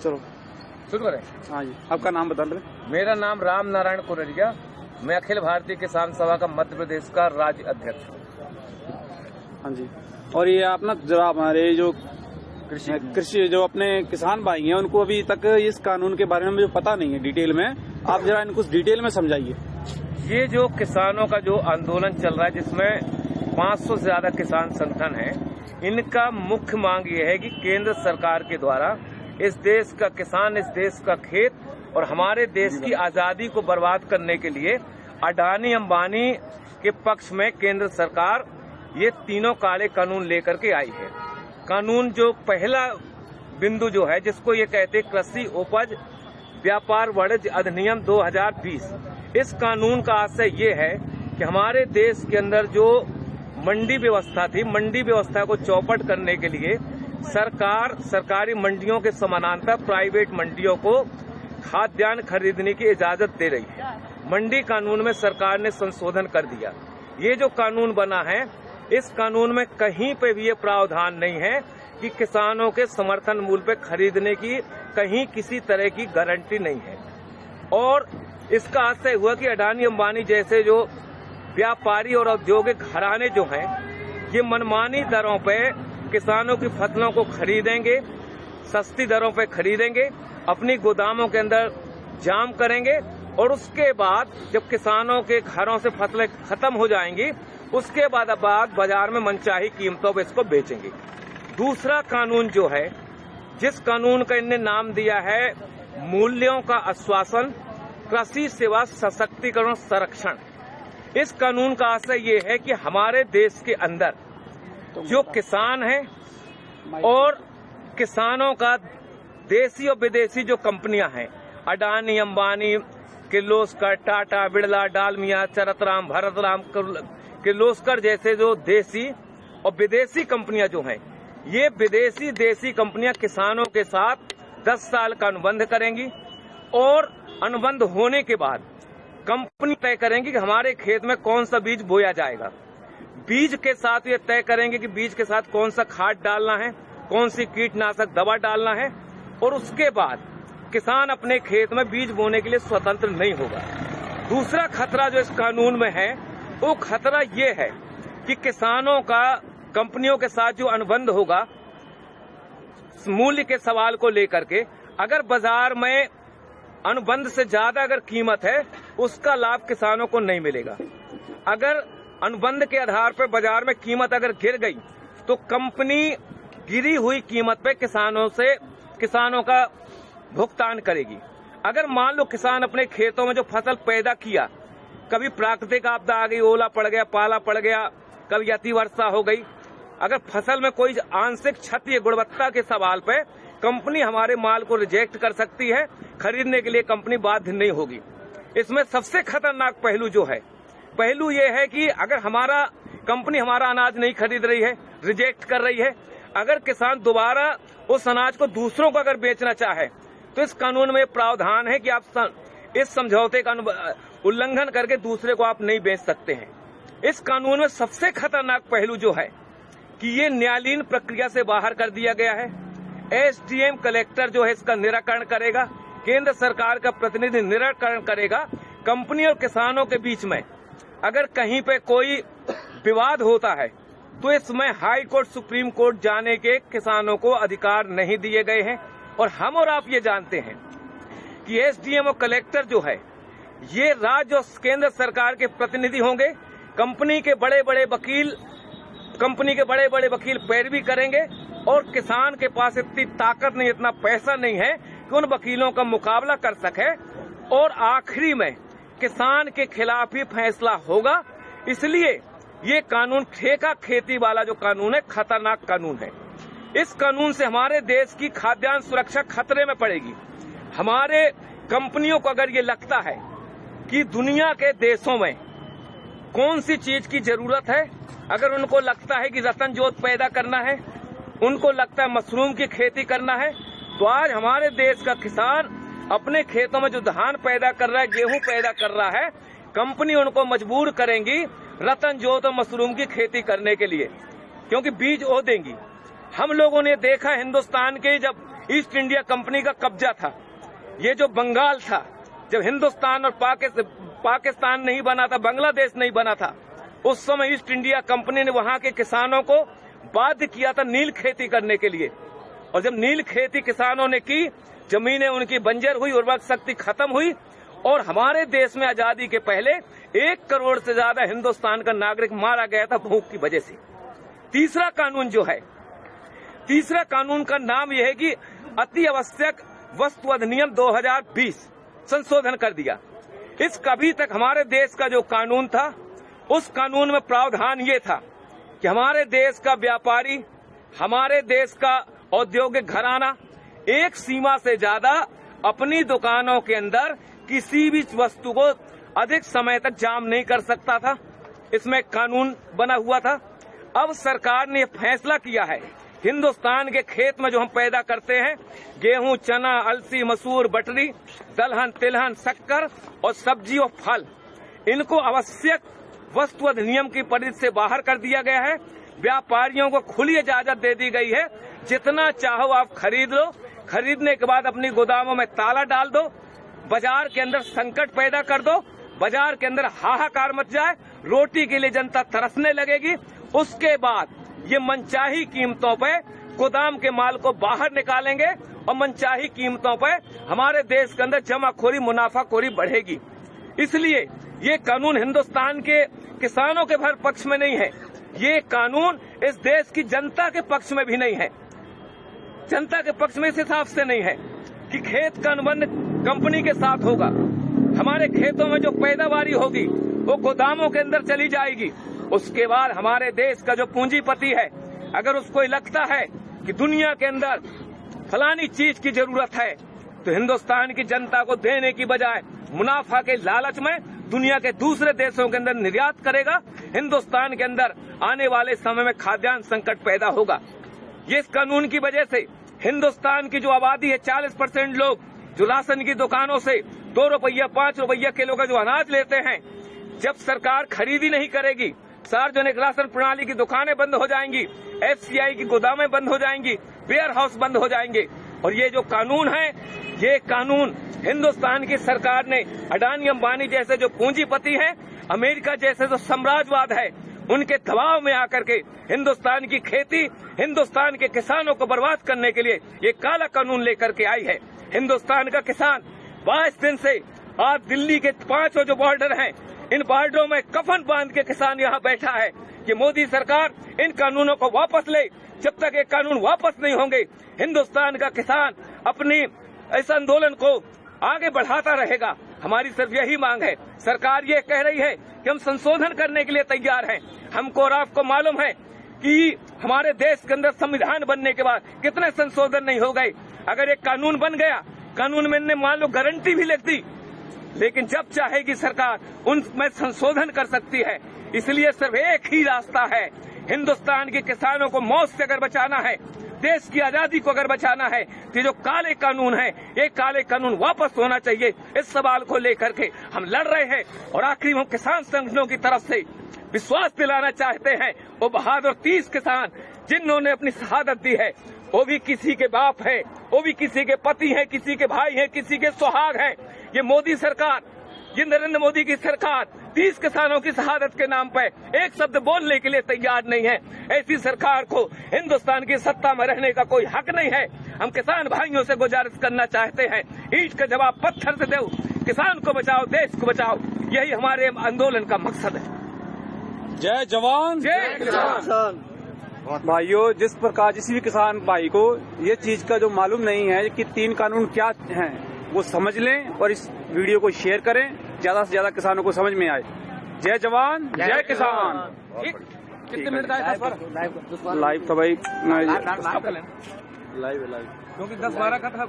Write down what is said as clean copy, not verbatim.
चलो शुरू करें। हाँ जी, आपका नाम बता दें। मेरा नाम राम नारायण कुररिया, मैं अखिल भारतीय किसान सभा का मध्य प्रदेश का राज्य अध्यक्ष हूँ। हाँ जी, और ये आप ना जरा हमारे जो कृषि जो अपने किसान भाई हैं उनको अभी तक इस कानून के बारे में जो पता नहीं है डिटेल में, आप जरा इनको डिटेल में समझाइए। ये जो किसानों का जो आंदोलन चल रहा है जिसमें 500 से ज्यादा किसान संगठन हैं, इनका मुख्य मांग ये है कि केंद्र सरकार के द्वारा इस देश का किसान, इस देश का खेत और हमारे देश की आजादी को बर्बाद करने के लिए अडानी अंबानी के पक्ष में केंद्र सरकार ये तीनों काले कानून लेकर के आई है। कानून जो पहला बिंदु जो है जिसको ये कहते कृषि उपज व्यापार वाणिज्य अधिनियम 2020, इस कानून का आशय ये है कि हमारे देश के अंदर जो मंडी व्यवस्था थी, मंडी व्यवस्था को चौपट करने के लिए सरकार सरकारी मंडियों के समानांतर प्राइवेट मंडियों को खाद्यान्न खरीदने की इजाजत दे रही है। मंडी कानून में सरकार ने संशोधन कर दिया। ये जो कानून बना है, इस कानून में कहीं पे भी ये प्रावधान नहीं है कि किसानों के समर्थन मूल्य पे खरीदने की कहीं किसी तरह की गारंटी नहीं है। और इसका आशय हुआ कि अडानी अंबानी जैसे जो व्यापारी और औद्योगिक घराने जो हैं, ये मनमानी दरों पे किसानों की फसलों को खरीदेंगे, सस्ती दरों पे खरीदेंगे, अपनी गोदामों के अंदर जाम करेंगे और उसके बाद जब किसानों के घरों से फसलें खत्म हो जाएंगी, उसके बाद बाजार में मनचाही कीमतों पर इसको बेचेंगे। दूसरा कानून जो है, जिस कानून का इन्हें नाम दिया है मूल्यों का आश्वासन, कृषि सेवा सशक्तिकरण संरक्षण, इस कानून का आशय ये है कि हमारे देश के अंदर जो किसान हैं और किसानों का देसी और विदेशी जो कंपनियां हैं, अडानी अंबानी, किर्लोस्कर, टाटा, बिड़ला, डालमिया, चरतराम, भरतराम, किर्लोस्कर जैसे जो देसी और विदेशी कंपनियां जो हैं, ये विदेशी देसी कंपनियां किसानों के साथ 10 साल का अनुबंध करेंगी और अनुबंध होने के बाद कंपनी तय करेंगी कि हमारे खेत में कौन सा बीज बोया जाएगा। बीज के साथ ये तय करेंगे कि बीज के साथ कौन सा खाद डालना है, कौन सी कीटनाशक दवा डालना है, और उसके बाद किसान अपने खेत में बीज बोने के लिए स्वतंत्र नहीं होगा। दूसरा खतरा जो इस कानून में है, वो खतरा ये है कि किसानों का कंपनियों के साथ जो अनुबंध होगा मूल्य के सवाल को लेकर के, अगर बाजार में अनुबंध से ज्यादा अगर कीमत है, उसका लाभ किसानों को नहीं मिलेगा। अगर अनुबंध के आधार पर बाजार में कीमत अगर गिर गई तो कंपनी गिरी हुई कीमत पे किसानों का भुगतान करेगी। अगर मान लो किसान अपने खेतों में जो फसल पैदा किया, कभी प्राकृतिक आपदा आ गई, ओला पड़ गया, पाला पड़ गया, कभी अति वर्षा हो गई, अगर फसल में कोई आंशिक क्षति गुणवत्ता के सवाल पे कंपनी हमारे माल को रिजेक्ट कर सकती है, खरीदने के लिए कंपनी बाध्य नहीं होगी। इसमें सबसे खतरनाक पहलू जो है, पहलू ये है कि अगर कंपनी हमारा अनाज नहीं खरीद रही है, रिजेक्ट कर रही है, अगर किसान दोबारा उस अनाज को दूसरों को अगर बेचना चाहे तो इस कानून में प्रावधान है कि आप इस समझौते का उल्लंघन करके दूसरे को आप नहीं बेच सकते हैं। इस कानून में सबसे खतरनाक पहलू जो है कि ये न्यायालयीन प्रक्रिया से बाहर कर दिया गया है। एसडीएम कलेक्टर जो है इसका निराकरण करेगा, केंद्र सरकार का प्रतिनिधि निराकरण करेगा। कंपनी और किसानों के बीच में अगर कहीं पे कोई विवाद होता है तो इसमें हाई कोर्ट, सुप्रीम कोर्ट जाने के किसानों को अधिकार नहीं दिए गए हैं। और हम और आप ये जानते हैं कि एसडीएम और कलेक्टर जो है ये राज्य और केंद्र सरकार के प्रतिनिधि होंगे। कंपनी के बड़े बड़े वकील पैरवी करेंगे और किसान के पास इतनी ताकत नहीं, इतना पैसा नहीं है कि उन वकीलों का मुकाबला कर सके और आखिरी में किसान के खिलाफ ही फैसला होगा। इसलिए ये कानून ठेका खेती वाला जो कानून है, खतरनाक कानून है। इस कानून से हमारे देश की खाद्यान्न सुरक्षा खतरे में पड़ेगी। हमारे कंपनियों को अगर ये लगता है कि दुनिया के देशों में कौन सी चीज की जरूरत है, अगर उनको लगता है कि रतन जोत पैदा करना है, उनको लगता है मशरूम की खेती करना है, तो आज हमारे देश का किसान अपने खेतों में जो धान पैदा कर रहा है, गेहूं पैदा कर रहा है, कंपनी उनको मजबूर करेंगी रतन जोत और मशरूम की खेती करने के लिए, क्योंकि बीज वो देंगी। हम लोगों ने देखा हिंदुस्तान के जब ईस्ट इंडिया कंपनी का कब्जा था। ये जो बंगाल था, जब हिंदुस्तान और पाकिस्तान नहीं बना था, बांग्लादेश नहीं बना था, उस समय ईस्ट इंडिया कंपनी ने वहां के किसानों को बाध्य किया था नील खेती करने के लिए। और जब नील खेती किसानों ने की, जमीनें उनकी बंजर हुई, उर्वरक शक्ति खत्म हुई और हमारे देश में आजादी के पहले 1 करोड़ से ज्यादा हिंदुस्तान का नागरिक मारा गया था भूख की वजह से। तीसरा कानून जो है, तीसरा कानून का नाम यह है कि अति आवश्यक वस्तु अधिनियम 2020 संशोधन कर दिया। इस कभी तक हमारे देश का जो कानून था, उस कानून में प्रावधान ये था कि हमारे देश का व्यापारी, हमारे देश का औद्योगिक घराना एक सीमा से ज्यादा अपनी दुकानों के अंदर किसी भी वस्तु को अधिक समय तक जाम नहीं कर सकता था। इसमें कानून बना हुआ था। अब सरकार ने फैसला किया है, हिंदुस्तान के खेत में जो हम पैदा करते हैं, गेहूं, चना, अलसी, मसूर, बटरी, दलहन, तिलहन, शक्कर और सब्जी और फल, इनको आवश्यक वस्तु अधिनियम की परिधि से बाहर कर दिया गया है। व्यापारियों को खुली इजाजत दे दी गई है, जितना चाहो आप खरीद लो, खरीदने के बाद अपनी गोदामों में ताला डाल दो, बाजार के अंदर संकट पैदा कर दो, बाजार के अंदर हाहाकार मच जाए, रोटी के लिए जनता तरसने लगेगी। उसके बाद ये मनचाही कीमतों पे गोदाम के माल को बाहर निकालेंगे और मनचाही कीमतों पे हमारे देश के अंदर जमाखोरी, मुनाफाखोरी बढ़ेगी। इसलिए ये कानून हिंदुस्तान के किसानों के भर पक्ष में नहीं है, ये कानून इस देश की जनता के पक्ष में भी नहीं है। जनता के पक्ष में इस हिसाब से नहीं है कि खेत का अनुबंध कंपनी के साथ होगा, हमारे खेतों में जो पैदावारी होगी वो गोदामों के अंदर चली जाएगी। उसके बाद हमारे देश का जो पूंजीपति है, अगर उसको लगता है कि दुनिया के अंदर फलानी चीज की जरूरत है, तो हिंदुस्तान की जनता को देने की बजाय मुनाफा के लालच में दुनिया के दूसरे देशों के अंदर निर्यात करेगा। हिंदुस्तान के अंदर आने वाले समय में खाद्यान्न संकट पैदा होगा। ये इस कानून की वजह से हिंदुस्तान की जो आबादी है, 40% लोग जो राशन की दुकानों से 2 रुपया 5 रुपया किलो का जो अनाज लेते हैं, जब सरकार खरीदी नहीं करेगी, सार्वजनिक राशन प्रणाली की दुकानें बंद हो जाएंगी, FCI की गोदामें बंद हो जाएंगी, वेयर हाउस बंद हो जाएंगे। और ये जो कानून है, ये कानून हिंदुस्तान की सरकार ने अडानी अंबानी जैसे जो पूंजीपति हैं, अमेरिका जैसे जो साम्राज्यवाद है, उनके दबाव में आकर के हिंदुस्तान की खेती, हिंदुस्तान के किसानों को बर्बाद करने के लिए ये काला कानून लेकर के आई है। हिंदुस्तान का किसान 22 दिन से आज दिल्ली के 5 जो बॉर्डर हैं, इन बॉर्डरों में कफन बांध के किसान यहाँ बैठा है कि मोदी सरकार इन कानूनों को वापस ले। जब तक ये कानून वापस नहीं होंगे, हिंदुस्तान का किसान अपनी इस आंदोलन को आगे बढ़ाता रहेगा। हमारी सिर्फ यही मांग है, सरकार ये कह रही है कि हम संशोधन करने के लिए तैयार हैं। हमको और आपको मालूम है कि हमारे देश के अंदर संविधान बनने के बाद कितने संशोधन नहीं हो गए। अगर एक कानून बन गया, कानून में ने मान लो गारंटी भी लिख दी, लेकिन जब चाहेगी सरकार उनमें संशोधन कर सकती है। इसलिए सिर्फ एक ही रास्ता है, हिंदुस्तान के किसानों को मौत से अगर बचाना है, देश की आजादी को अगर बचाना है, तो जो काले कानून है, ये काले कानून वापस होना चाहिए। इस सवाल को लेकर के हम लड़ रहे हैं। और आखिरी हम किसान संगठनों की तरफ से विश्वास दिलाना चाहते हैं, वो बहादुर 30 किसान जिन्होंने अपनी शहादत दी है, वो भी किसी के बाप है, वो भी किसी के पति हैं, किसी के भाई हैं, किसी के सुहाग हैं। ये मोदी सरकार, ये नरेंद्र मोदी की सरकार 30 किसानों की शहादत के नाम पर एक शब्द बोलने के लिए तैयार नहीं है। ऐसी सरकार को हिंदुस्तान की सत्ता में रहने का कोई हक नहीं है। हम किसान भाइयों से गुजारिश करना चाहते हैं, ईंट का जवाब पत्थर से दो, किसान को बचाओ, देश को बचाओ, यही हमारे आंदोलन का मकसद है। जय जवान जय किसान। भाइयों, जिस प्रकार किसी भी किसान भाई को ये चीज का जो मालूम नहीं है कि 3 कानून क्या हैं, वो समझ लें और इस वीडियो को शेयर करें, ज्यादा से ज्यादा किसानों को समझ में आए। जय जवान जय किसान। कितने मिनट का है? लाइव था भाई, लाइव क्योंकि 10-12 का था।